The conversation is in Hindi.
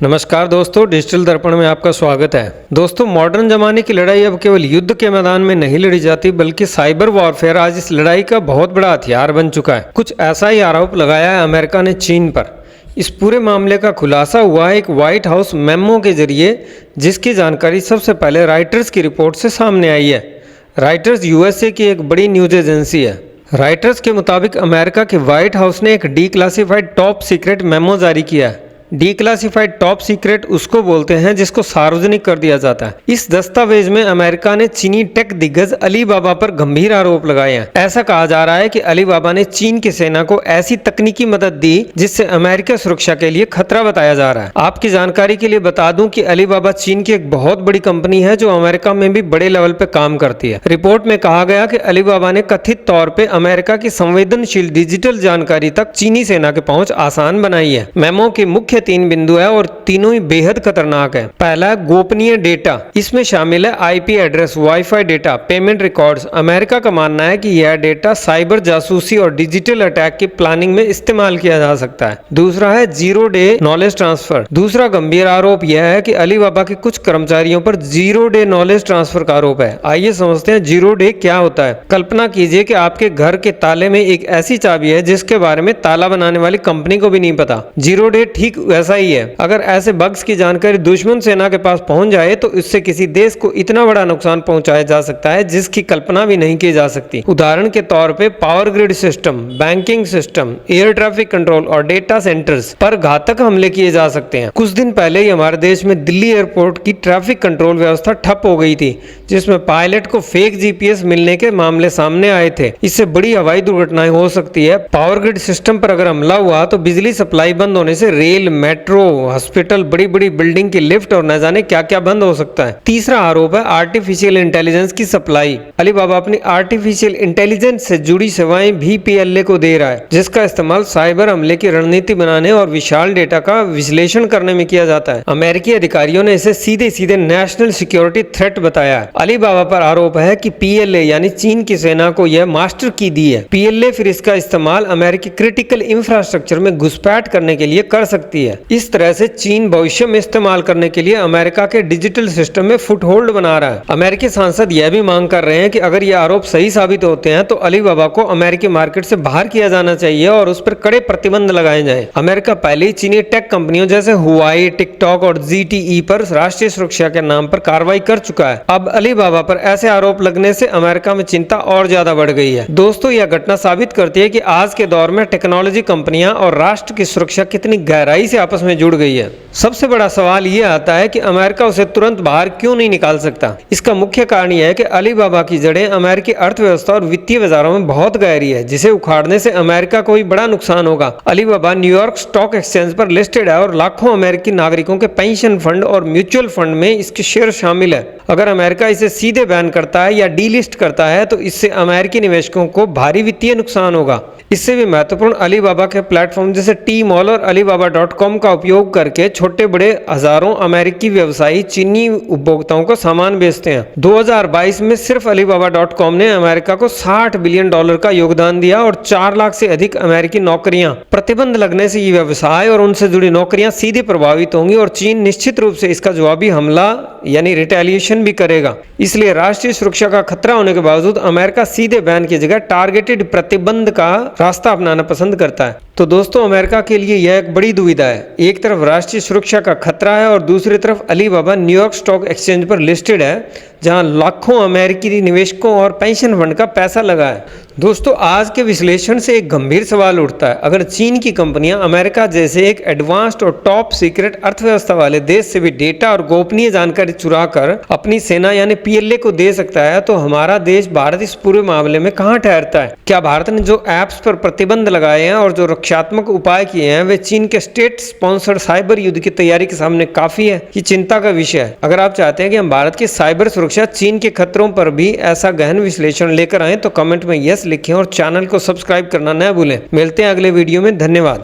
नमस्कार दोस्तों, डिजिटल दर्पण में आपका स्वागत है। दोस्तों, मॉडर्न जमाने की लड़ाई अब केवल युद्ध के मैदान में नहीं लड़ी जाती, बल्कि साइबर वॉरफेयर आज इस लड़ाई का बहुत बड़ा हथियार बन चुका है। कुछ ऐसा ही आरोप लगाया है अमेरिका ने चीन पर। इस पूरे मामले का खुलासा हुआ है एक व्हाइट हाउस मेमो के जरिए, जिसकी जानकारी सबसे पहले रॉयटर्स की रिपोर्ट से सामने आई है। रॉयटर्स यूएसए की एक बड़ी न्यूज एजेंसी है। रॉयटर्स के मुताबिक अमेरिका के व्हाइट हाउस ने एक डीक्लासिफाइड टॉप सीक्रेट मेमो जारी किया है। डीक्लासिफाइड टॉप सीक्रेट उसको बोलते हैं जिसको सार्वजनिक कर दिया जाता है। इस दस्तावेज में अमेरिका ने चीनी टेक दिग्गज अलीबाबा पर गंभीर आरोप लगाए हैं। ऐसा कहा जा रहा है कि अलीबाबा ने चीन की सेना को ऐसी तकनीकी मदद दी जिससे अमेरिका सुरक्षा के लिए खतरा बताया जा रहा है। आपकी जानकारी के लिए बता दूं कि अलीबाबा चीन की एक बहुत बड़ी कंपनी है जो अमेरिका में भी बड़े लेवल पे काम करती है। रिपोर्ट में कहा गया कि अलीबाबा ने कथित तौर पे अमेरिका की संवेदनशील डिजिटल जानकारी तक चीनी सेना की पहुंच आसान बनाई है। मेमो की मुख्य 3 बिंदु है और तीनों ही बेहद खतरनाक है। पहला, गोपनीय डेटा। इसमें शामिल है IP address, wifi data, payment records. America का मानना है कि यह डेटा साइबर जासूसी और डिजिटल अटैक की प्लानिंग में इस्तेमाल किया जा सकता है। दूसरा है जीरो डे नॉलेज ट्रांसफर। दूसरा गंभीर आरोप यह है कि अलीबाबा के कुछ कर्मचारियों पर जीरो डे नॉलेज ट्रांसफर का आरोप है। आइए समझते हैं जीरो डे क्या होता है। कल्पना कीजिए कि आपके घर के ताले में एक ऐसी चाबी है जिसके बारे में ताला बनाने वाली कंपनी को भी नहीं पता। जीरो डे ठीक वैसा ही है। अगर ऐसे बग्स की जानकारी दुश्मन सेना के पास पहुंच जाए तो इससे किसी देश को इतना बड़ा नुकसान पहुंचाया जा सकता है जिसकी कल्पना भी नहीं की जा सकती। उदाहरण के तौर पे power grid system, banking system, air traffic control और डेटा सेंटर्स पर घातक हमले किए जा सकते हैं। कुछ दिन पहले ही हमारे देश में दिल्ली एयरपोर्ट की ट्रैफिक कंट्रोल व्यवस्था ठप हो गई थी, जिसमें पायलट को फेक जीपीएस मिलने के मामले सामने आए थे। इससे बड़ी हवाई दुर्घटनाएं हो सकती है। पावर ग्रिड सिस्टम पर अगर हमला हुआ तो बिजली सप्लाई बंद होने से रेल, मेट्रो, हॉस्पिटल, बड़ी बड़ी बिल्डिंग की लिफ्ट और न जाने क्या क्या बंद हो सकता है। तीसरा आरोप है आर्टिफिशियल इंटेलिजेंस की सप्लाई। अलीबाबा अपनी आर्टिफिशियल इंटेलिजेंस से जुड़ी सेवाएं भी पीएलए को दे रहा है, जिसका इस्तेमाल साइबर हमले की रणनीति बनाने और विशाल डेटा का विश्लेषण करने में किया जाता है। अमेरिकी अधिकारियों ने इसे सीधे सीधे नेशनल सिक्योरिटी थ्रेट बताया है। अलीबाबा पर आरोप है कि पीएलए यानी चीन की सेना को यह मास्टर की दी है। पीएलए फिर इसका इस्तेमाल अमेरिकी क्रिटिकल इंफ्रास्ट्रक्चर में घुसपैठ करने के लिए कर सकती है। इस तरह से चीन भविष्य में इस्तेमाल करने के लिए अमेरिका के डिजिटल सिस्टम में फुटहोल्ड बना रहा है। अमेरिकी सांसद यह भी मांग कर रहे हैं कि अगर ये आरोप सही साबित होते हैं तो अलीबाबा को अमेरिकी मार्केट से बाहर किया जाना चाहिए और उस पर कड़े प्रतिबंध लगाए जाएं। अमेरिका पहले ही चीनी टेक कंपनियों जैसे हुआई, टिकटॉक और ZTE पर राष्ट्रीय सुरक्षा के नाम पर कार्रवाई कर चुका है। अब अलीबाबा पर ऐसे आरोप लगने से अमेरिका में चिंता और ज्यादा बढ़ गई है। दोस्तों, यह घटना साबित करती है कि आज के दौर में टेक्नोलॉजी कंपनियां और राष्ट्र की सुरक्षा कितनी गहराई से आपस में जुड़ गई है। सबसे बड़ा सवाल यह आता है कि अमेरिका उसे तुरंत बाहर क्यों नहीं निकाल सकता। इसका मुख्य कारण यह है कि अलीबाबा की जड़ें अमेरिकी अर्थव्यवस्था और वित्तीय बाजारों में बहुत गहरी है, जिसे उखाड़ने से अमेरिका को ही बड़ा नुकसान होगा। अलीबाबा न्यूयॉर्क स्टॉक एक्सचेंज पर लिस्टेड है और लाखों अमेरिकी नागरिकों के पेंशन फंड और म्यूचुअल फंड में इसके शेयर शामिल है। अगर अमेरिका इसे सीधे बैन करता है या डीलिस्ट करता है तो इससे अमेरिकी निवेशकों को भारी वित्तीय नुकसान होगा। इससे भी महत्वपूर्ण, अलीबाबा के प्लेटफॉर्म जैसे टी-मॉल और alibaba.com का उपयोग करके छोटे बड़े हजारों अमेरिकी व्यवसायी चीनी उपभोक्ताओं को सामान बेचते हैं। 2022 में सिर्फ alibaba.com ने अमेरिका को $60 बिलियन का योगदान दिया और 4 लाख से अधिक अमेरिकी नौकरियां। प्रतिबंध लगने से ये व्यवसाय और उनसे जुड़ी नौकरियां सीधे प्रभावित होंगी और चीन निश्चित रूप से इसका जवाबी हमला यानी रिटेलिएशन भी करेगा। इसलिए राष्ट्रीय सुरक्षा का खतरा होने के बावजूद अमेरिका सीधे बैन की जगह टारगेटेड प्रतिबंध का रास्ता अपनाना पसंद करता है। तो दोस्तों, अमेरिका के लिए यह एक बड़ी दुविधा है। एक तरफ राष्ट्रीय सुरक्षा का खतरा है और दूसरी तरफ अलीबाबा न्यूयॉर्क स्टॉक एक्सचेंज पर लिस्टेड है, जहां लाखों अमेरिकी निवेशकों और पेंशन फंड का पैसा लगा है। दोस्तों, आज के विश्लेषण से एक गंभीर सवाल उठता है। अगर चीन की कंपनियां अमेरिका जैसे एक एडवांस्ड और टॉप सीक्रेट अर्थव्यवस्था वाले देश से भी डेटा और गोपनीय जानकारी चुरा कर अपनी सेना यानी पीएलए को दे सकता है, तो हमारा देश भारत इस पूरे मामले में कहां ठहरता है। क्या भारत ने जो ऐप्स पर प्रतिबंध लगाए हैं और जो रक्षात्मक उपाय किए हैं वे चीन के स्टेट स्पॉन्सर्ड साइबर युद्ध की तैयारी के सामने काफी है? ये चिंता का विषय है। अगर आप चाहते हैं कि हम भारत की साइबर सुरक्षा, चीन के खतरों पर भी ऐसा गहन विश्लेषण लेकर आए तो कमेंट में यस लिखें और चैनल को सब्सक्राइब करना न भूलें। मिलते हैं अगले वीडियो में। धन्यवाद।